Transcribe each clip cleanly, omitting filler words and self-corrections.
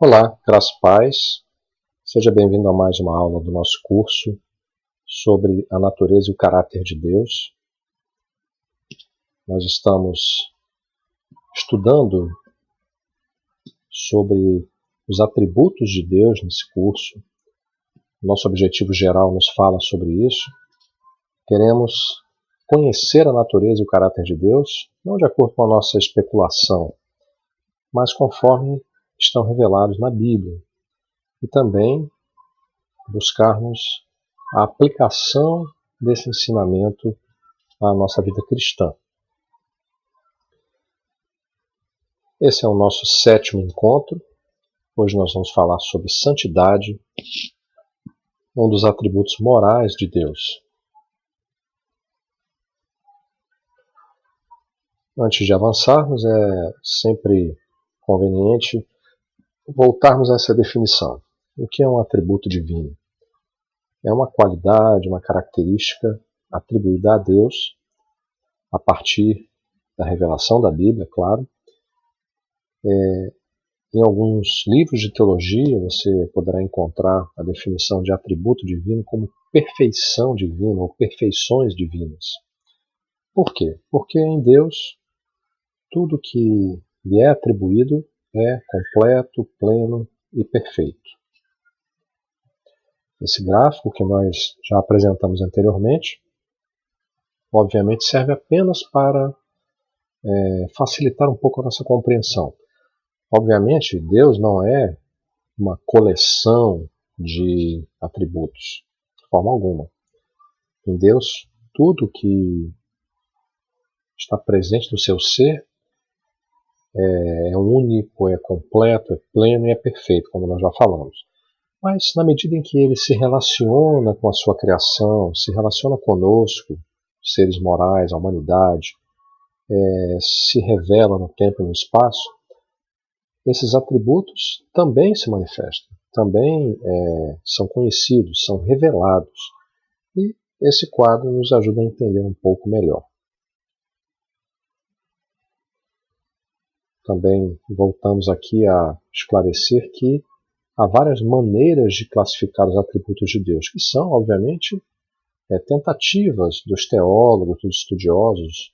Olá, graças e paz. Seja bem-vindo a mais uma aula do nosso curso sobre a natureza e o caráter de Deus. Nós estamos estudando sobre os atributos de Deus nesse curso. Nosso objetivo geral nos fala sobre isso. Queremos conhecer a natureza e o caráter de Deus, não de acordo com a nossa especulação, mas conforme estão revelados na Bíblia. E também buscarmos a aplicação desse ensinamento à nossa vida cristã. Esse é o nosso 7º encontro. Hoje nós vamos falar sobre santidade, um dos atributos morais de Deus. Antes de avançarmos, é sempre conveniente voltarmos a essa definição. O que é um atributo divino? É uma qualidade, uma característica atribuída a Deus a partir da revelação da Bíblia, claro. Em alguns livros de teologia você poderá encontrar a definição de atributo divino como perfeição divina ou perfeições divinas. Por quê? Porque em Deus tudo que lhe é atribuído é completo, pleno e perfeito. Esse gráfico que nós já apresentamos anteriormente, obviamente serve apenas para facilitar um pouco a nossa compreensão. Obviamente, Deus não é uma coleção de atributos, de forma alguma. Em Deus, tudo que está presente no seu ser é único, é completo, é pleno e é perfeito, como nós já falamos. Mas na medida em que ele se relaciona com a sua criação, se relaciona conosco, seres morais, a humanidade, se revela no tempo e no espaço, esses atributos também se manifestam, também são conhecidos, são revelados. E esse quadro nos ajuda a entender um pouco melhor. Também voltamos aqui a esclarecer que há várias maneiras de classificar os atributos de Deus, que são, obviamente, tentativas dos teólogos, dos estudiosos,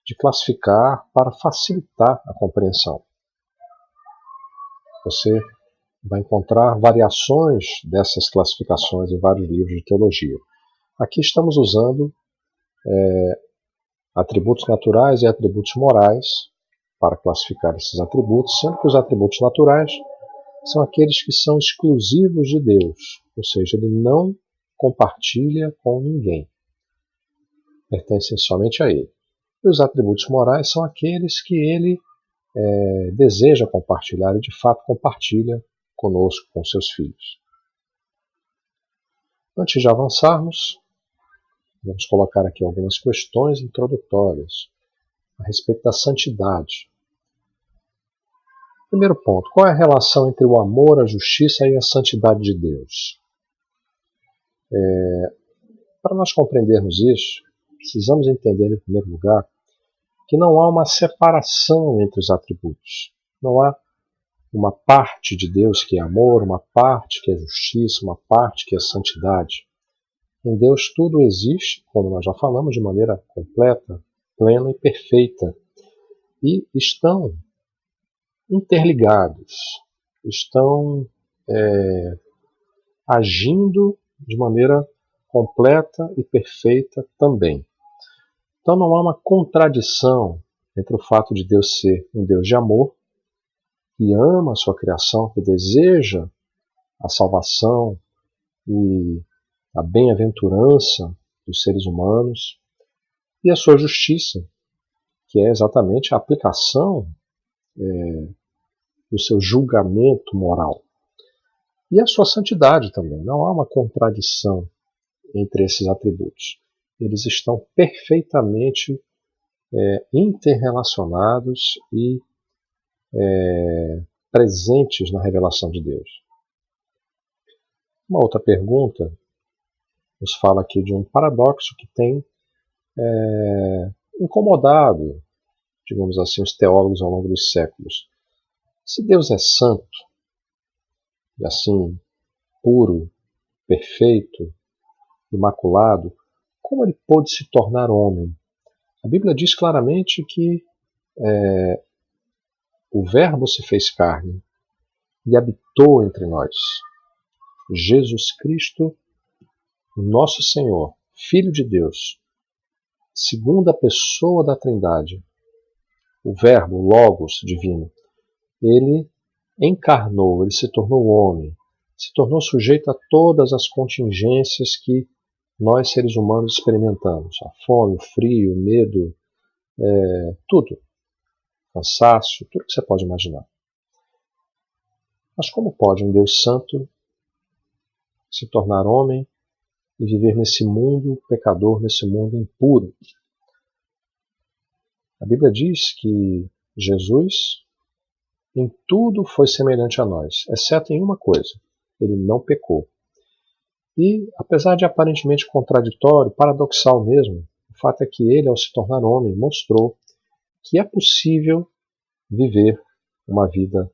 de classificar para facilitar a compreensão. Você vai encontrar variações dessas classificações em vários livros de teologia. Aqui estamos usando atributos naturais e atributos morais para classificar esses atributos, sendo que os atributos naturais são aqueles que são exclusivos de Deus, ou seja, ele não compartilha com ninguém, pertencem somente a ele. E os atributos morais são aqueles que ele deseja compartilhar e de fato compartilha conosco, com seus filhos. Antes de avançarmos, vamos colocar aqui algumas questões introdutórias a respeito da santidade. Primeiro ponto, qual é a relação entre o amor, a justiça e a santidade de Deus? Para nós compreendermos isso, precisamos entender, em primeiro lugar, que não há uma separação entre os atributos. Não há uma parte de Deus que é amor, uma parte que é justiça, uma parte que é santidade. Em Deus tudo existe, como nós já falamos, de maneira completa, plena e perfeita. E estão interligados, estão agindo de maneira completa e perfeita também. Então não há uma contradição entre o fato de Deus ser um Deus de amor, que ama a sua criação, que deseja a salvação e a bem-aventurança dos seres humanos, e a sua justiça, que é exatamente a aplicação do seu julgamento moral. E a sua santidade também. Não há uma contradição entre esses atributos. Eles estão perfeitamente interrelacionados e presentes na revelação de Deus. Uma outra pergunta nos fala aqui de um paradoxo que tem incomodado, digamos assim, os teólogos ao longo dos séculos. Se Deus é santo, e assim puro, perfeito, imaculado, como ele pôde se tornar homem? A Bíblia diz claramente que o Verbo se fez carne e habitou entre nós. Jesus Cristo, nosso Senhor, Filho de Deus, segunda pessoa da Trindade, o Verbo, o Logos divino, ele encarnou, ele se tornou homem, se tornou sujeito a todas as contingências que nós seres humanos experimentamos, a fome, o frio, o medo, tudo, cansaço, tudo que você pode imaginar. Mas como pode um Deus santo se tornar homem e viver nesse mundo pecador, nesse mundo impuro? A Bíblia diz que Jesus em tudo foi semelhante a nós, exceto em uma coisa: ele não pecou. E, apesar de aparentemente contraditório, paradoxal mesmo, o fato é que ele, ao se tornar homem, mostrou que é possível viver uma vida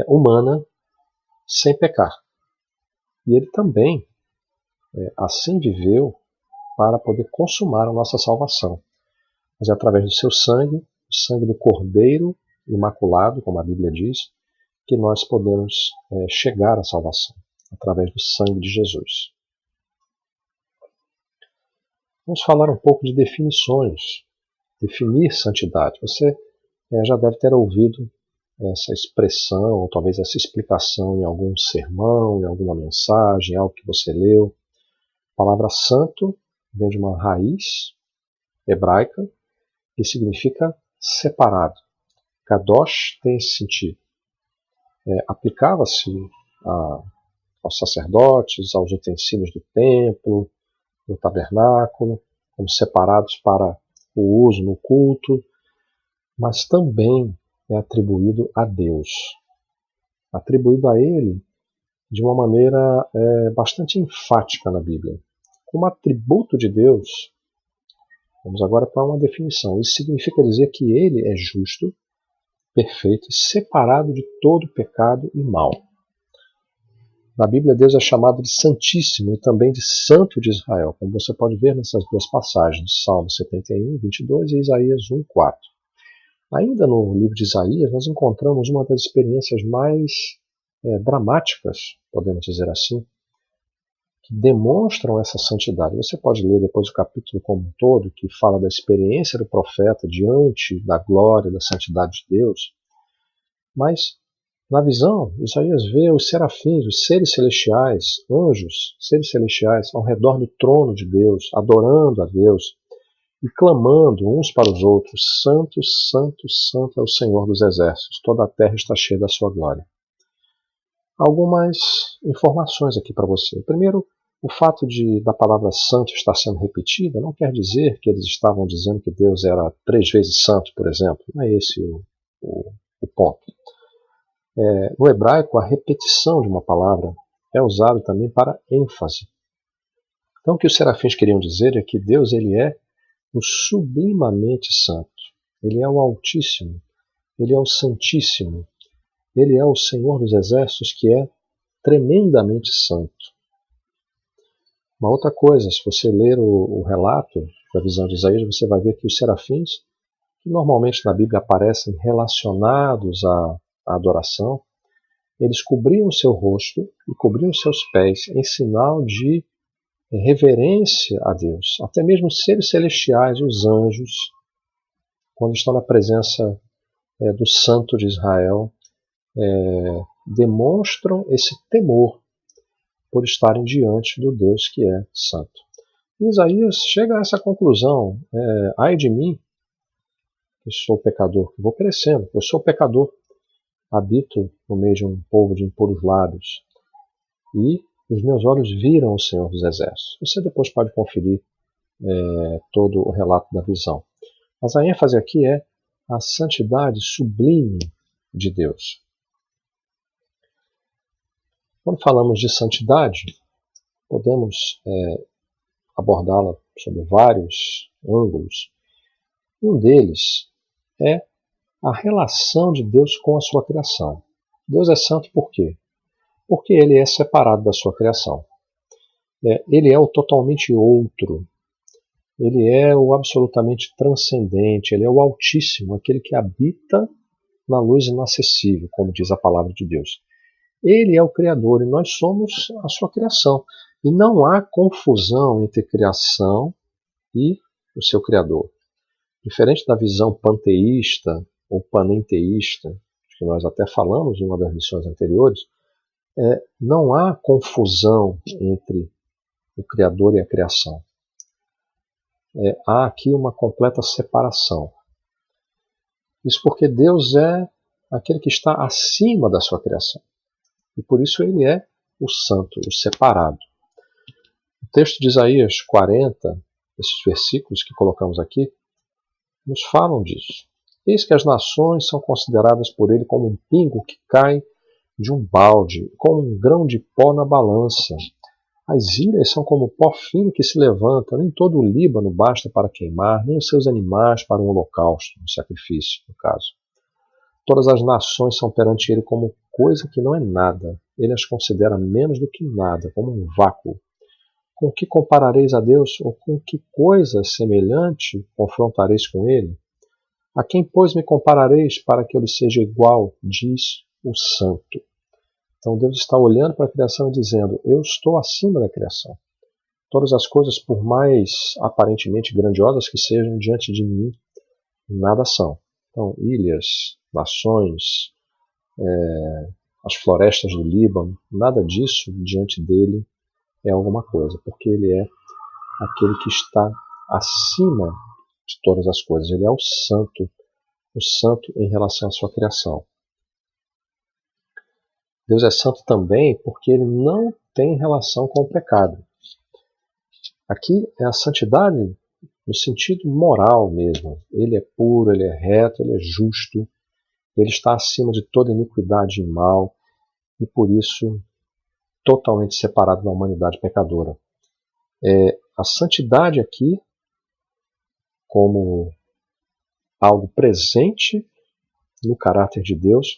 humana sem pecar. E ele também assim viveu para poder consumar a nossa salvação. Mas é através do seu sangue, o sangue do Cordeiro imaculado, como a Bíblia diz, que nós podemos chegar à salvação, através do sangue de Jesus. Vamos falar um pouco de definições. Definir santidade. Você já deve ter ouvido essa expressão, ou talvez essa explicação em algum sermão, em alguma mensagem, algo que você leu. A palavra santo vem de uma raiz hebraica que significa separado. Kadosh tem esse sentido. Aplicava-se aos sacerdotes, aos utensílios do templo, do tabernáculo, como separados para o uso no culto, mas também é atribuído a Deus. Atribuído a Ele de uma maneira bastante enfática na Bíblia. Como atributo de Deus, vamos agora para uma definição. Isso significa dizer que Ele é justo, perfeito e separado de todo pecado e mal. Na Bíblia, Deus é chamado de Santíssimo e também de Santo de Israel, como você pode ver nessas duas passagens, Salmo 71, 22 e Isaías 1, 4. Ainda no livro de Isaías, nós encontramos uma das experiências mais dramáticas, podemos dizer assim, que demonstram essa santidade. Você pode ler depois o capítulo como um todo, que fala da experiência do profeta diante da glória e da santidade de Deus. Mas, na visão, Isaías vê os serafins, os seres celestiais, anjos, seres celestiais, ao redor do trono de Deus, adorando a Deus e clamando uns para os outros: Santo, Santo, Santo é o Senhor dos exércitos, toda a terra está cheia da sua glória. Algumas informações aqui para você. Primeiro, o fato da palavra santo estar sendo repetida não quer dizer que eles estavam dizendo que Deus era 3 vezes santo, por exemplo. Não é esse o ponto. No hebraico, a repetição de uma palavra é usada também para ênfase. Então, o que os serafins queriam dizer é que Deus ele é o sublimamente santo. Ele é o Altíssimo. Ele é o Santíssimo. Ele é o Senhor dos Exércitos, que é tremendamente santo. Uma outra coisa, se você ler o relato da visão de Isaías, você vai ver que os serafins, que normalmente na Bíblia aparecem relacionados à adoração, eles cobriam o seu rosto e cobriam os seus pés em sinal de reverência a Deus. Até mesmo os seres celestiais, os anjos, quando estão na presença do Santo de Israel, demonstram esse temor por estarem diante do Deus que é santo. E Isaías chega a essa conclusão: ai de mim, que sou pecador, que vou perecendo, eu sou pecador, habito no meio de um povo de impuros lábios, e os meus olhos viram o Senhor dos Exércitos. Você depois pode conferir todo o relato da visão. Mas a ênfase aqui é a santidade sublime de Deus. Quando falamos de santidade, podemos abordá-la sob vários ângulos. Um deles é a relação de Deus com a sua criação. Deus é santo por quê? porque ele é separado da sua criação. Ele é o totalmente outro, ele é o absolutamente transcendente, ele é o Altíssimo, aquele que habita na luz inacessível, como diz a palavra de Deus. Ele é o Criador e nós somos a sua criação. E não há confusão entre criação e o seu Criador. Diferente da visão panteísta ou panenteísta, que nós até falamos em uma das lições anteriores, não há confusão entre o Criador e a criação. Há aqui uma completa separação. Isso porque Deus é aquele que está acima da sua criação. E por isso ele é o santo, o separado. O texto de Isaías 40, esses versículos que colocamos aqui, nos falam disso. Eis que as nações são consideradas por ele como um pingo que cai de um balde, como um grão de pó na balança. As ilhas são como pó fino que se levanta, nem todo o Líbano basta para queimar, nem os seus animais para um holocausto, um sacrifício, no caso. Todas as nações são perante ele como coisa que não é nada. Ele as considera menos do que nada, como um vácuo. Com que comparareis a Deus, ou com que coisa semelhante confrontareis com ele? A quem, pois, me comparareis para que eu lhe seja igual, diz o Santo. Então Deus está olhando para a criação e dizendo, eu estou acima da criação. Todas as coisas, por mais aparentemente grandiosas que sejam diante de mim, nada são. Então, ilhas, nações, as florestas do Líbano, nada disso diante dele é alguma coisa, porque ele é aquele que está acima de todas as coisas. Ele é o santo em relação à sua criação. Deus é santo também porque ele não tem relação com o pecado. Aqui é a santidade no sentido moral mesmo. Ele é puro, ele é reto, ele é justo, ele está acima de toda iniquidade e mal, e por isso totalmente separado da humanidade pecadora. A santidade aqui, como algo presente no caráter de Deus,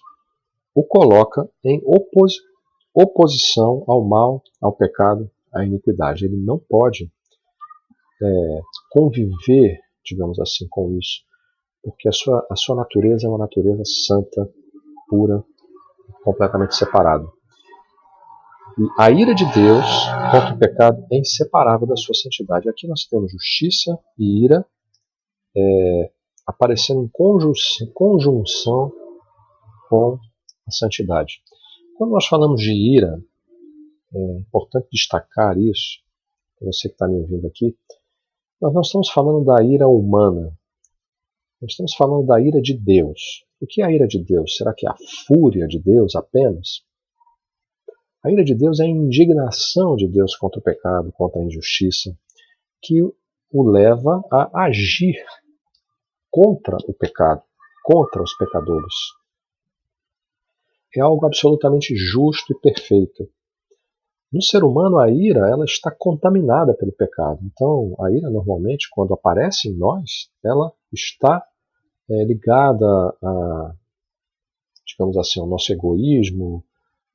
o coloca em oposição ao mal, ao pecado, à iniquidade. Ele não pode conviver, digamos assim, com isso, porque a sua natureza é uma natureza santa, pura, completamente separada. E a ira de Deus contra o pecado é inseparável da sua santidade. Aqui nós temos justiça e ira aparecendo em conjunção com a santidade. Quando nós falamos de ira, é importante destacar isso, para você que está me ouvindo aqui, nós não estamos falando da ira humana, nós estamos falando da ira de Deus. O que é a ira de Deus? Será que é a fúria de Deus apenas? A ira de Deus é a indignação de Deus contra o pecado, contra a injustiça, que o leva a agir contra o pecado, contra os pecadores. É algo absolutamente justo e perfeito. No ser humano, a ira ela está contaminada pelo pecado. Então, a ira, normalmente, quando aparece em nós, ela está ligada digamos assim, ao nosso egoísmo,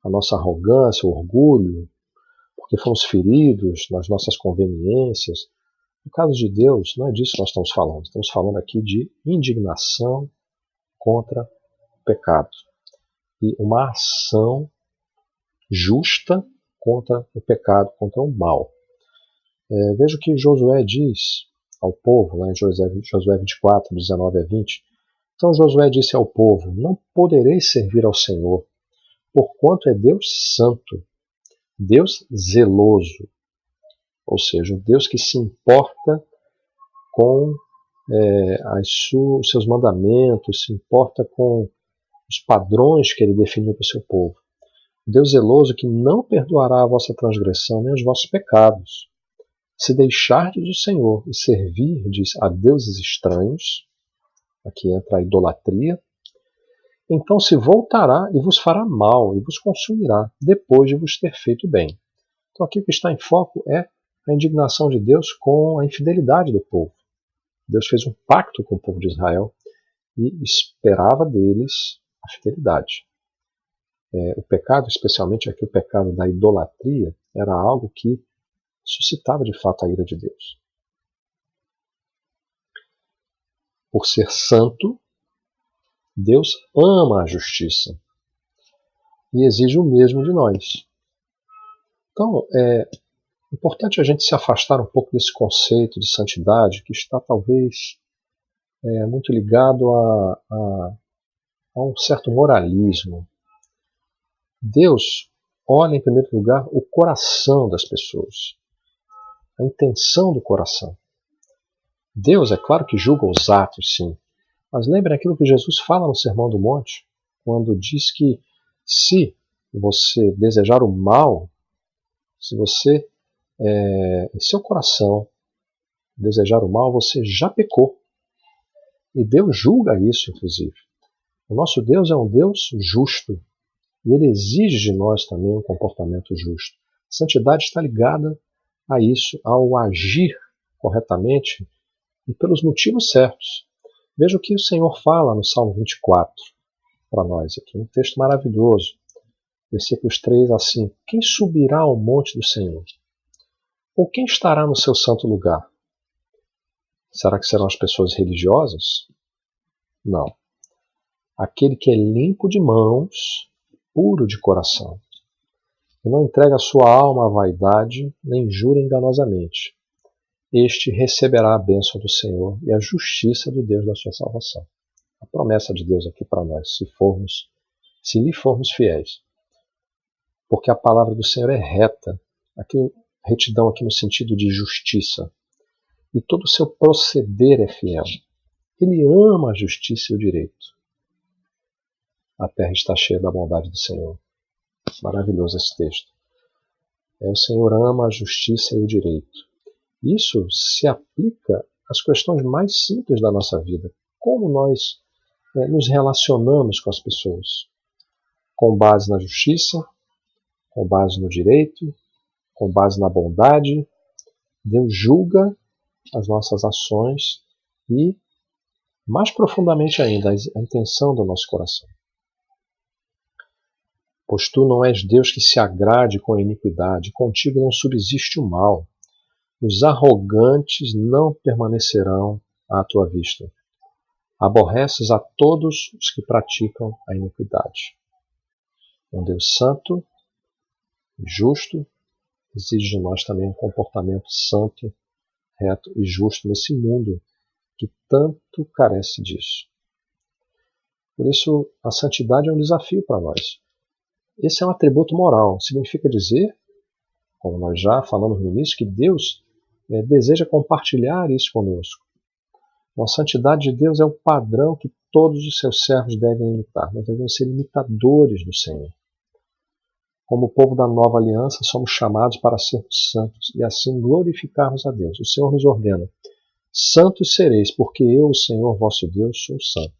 à nossa arrogância, ao orgulho, porque fomos feridos nas nossas conveniências. No caso de Deus, não é disso que nós estamos falando. Estamos falando aqui de indignação contra o pecado e uma ação justa contra o pecado, contra o mal. Veja o que Josué diz ao povo, lá em Josué 24, 19 a 20. Então Josué disse ao povo, não podereis servir ao Senhor, porquanto é Deus santo, Deus zeloso, ou seja, um Deus que se importa com os seus mandamentos, se importa com os padrões que ele definiu para o seu povo. Deus zeloso que não perdoará a vossa transgressão nem os vossos pecados. Se deixardes o Senhor e servirdes a deuses estranhos, aqui entra a idolatria, então se voltará e vos fará mal e vos consumirá, depois de vos ter feito bem. Então aqui o que está em foco é a indignação de Deus com a infidelidade do povo. Deus fez um pacto com o povo de Israel e esperava deles a fidelidade. O pecado, especialmente aqui o pecado da idolatria, era algo que suscitava de fato a ira de Deus. Por ser santo, Deus ama a justiça e exige o mesmo de nós. Então, é importante a gente se afastar um pouco desse conceito de santidade que está talvez muito ligado a um certo moralismo. Deus olha em primeiro lugar o coração das pessoas, a intenção do coração. Deus, é claro que julga os atos, sim, mas lembre aquilo que Jesus fala no Sermão do Monte, quando diz que se você desejar o mal, se você, em seu coração, desejar o mal, você já pecou. E Deus julga isso, inclusive. O nosso Deus é um Deus justo. E Ele exige de nós também um comportamento justo. Santidade está ligada a isso, ao agir corretamente e pelos motivos certos. Veja o que o Senhor fala no Salmo 24 para nós aqui, um texto maravilhoso. Versículos 3 a 5. Quem subirá ao monte do Senhor? Ou quem estará no seu santo lugar? Será que serão as pessoas religiosas? Não. Aquele que é limpo de mãos, puro de coração, e não entrega a sua alma à vaidade, nem jura enganosamente. Este receberá a bênção do Senhor e a justiça do Deus da sua salvação. A promessa de Deus aqui para nós, se lhe formos fiéis. Porque a palavra do Senhor é reta, retidão aqui no sentido de justiça. E todo o seu proceder é fiel. Ele ama a justiça e o direito. A terra está cheia da bondade do Senhor. Maravilhoso esse texto. O Senhor ama a justiça e o direito. Isso se aplica às questões mais simples da nossa vida. Como nós nos relacionamos com as pessoas. Com base na justiça, com base no direito, com base na bondade. Deus julga as nossas ações e, mais profundamente ainda, a intenção do nosso coração. Pois tu não és Deus que se agrade com a iniquidade, contigo não subsiste o mal. Os arrogantes não permanecerão à tua vista. Aborreces a todos os que praticam a iniquidade. Um Deus santo, justo, exige de nós também um comportamento santo, reto e justo nesse mundo que tanto carece disso. Por isso, a santidade é um desafio para nós. Esse é um atributo moral. Significa dizer, como nós já falamos no início, que Deus deseja compartilhar isso conosco. A santidade de Deus é o padrão que todos os seus servos devem imitar. Nós devemos ser imitadores do Senhor. Como povo da nova aliança, somos chamados para sermos santos e assim glorificarmos a Deus. O Senhor nos ordena: santos sereis, porque eu, o Senhor vosso Deus, sou santo.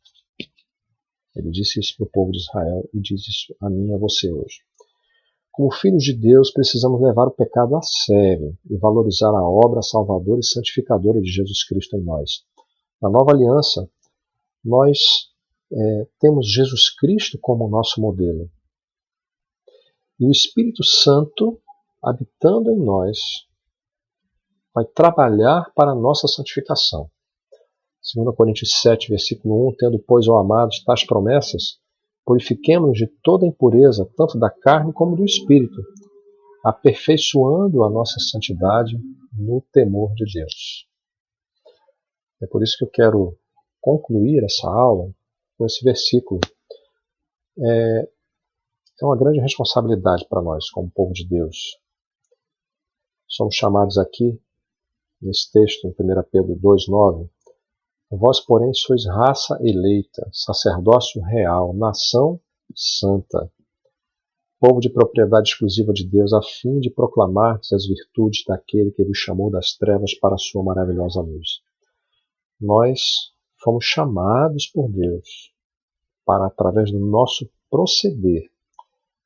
Ele disse isso para o povo de Israel e diz isso a mim e a você hoje. Como filhos de Deus, precisamos levar o pecado a sério e valorizar a obra salvadora e santificadora de Jesus Cristo em nós. Na nova aliança, nós temos Jesus Cristo como nosso modelo. E o Espírito Santo, habitando em nós, vai trabalhar para a nossa santificação. 2 Coríntios 7, versículo 1, tendo, pois, ó amados, tais promessas, purifiquemo-nos de toda impureza, tanto da carne como do espírito, aperfeiçoando a nossa santidade no temor de Deus. É por isso que eu quero concluir essa aula com esse versículo. É uma grande responsabilidade para nós, como povo de Deus. Somos chamados aqui, nesse texto, em 1 Pedro 2,9, vós, porém, sois raça eleita, sacerdócio real, nação santa, povo de propriedade exclusiva de Deus, a fim de proclamar as virtudes daquele que vos chamou das trevas para a sua maravilhosa luz. Nós fomos chamados por Deus para, através do nosso proceder,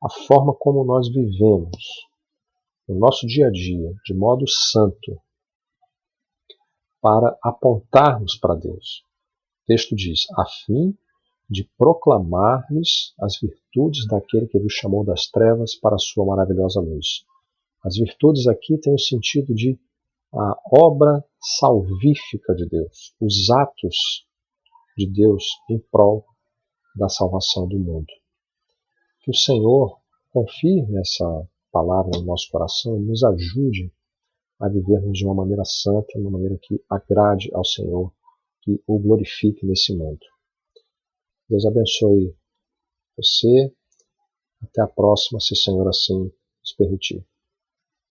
a forma como nós vivemos, no nosso dia a dia, de modo santo, para apontarmos para Deus. O texto diz, a fim de proclamar-lhes as virtudes daquele que vos chamou das trevas para a sua maravilhosa luz. As virtudes aqui têm o sentido de a obra salvífica de Deus, os atos de Deus em prol da salvação do mundo. Que o Senhor confirme essa palavra no nosso coração e nos ajude a vivermos de uma maneira santa, de uma maneira que agrade ao Senhor, que o glorifique nesse mundo. Deus abençoe você. Até a próxima, se o Senhor assim nos permitir.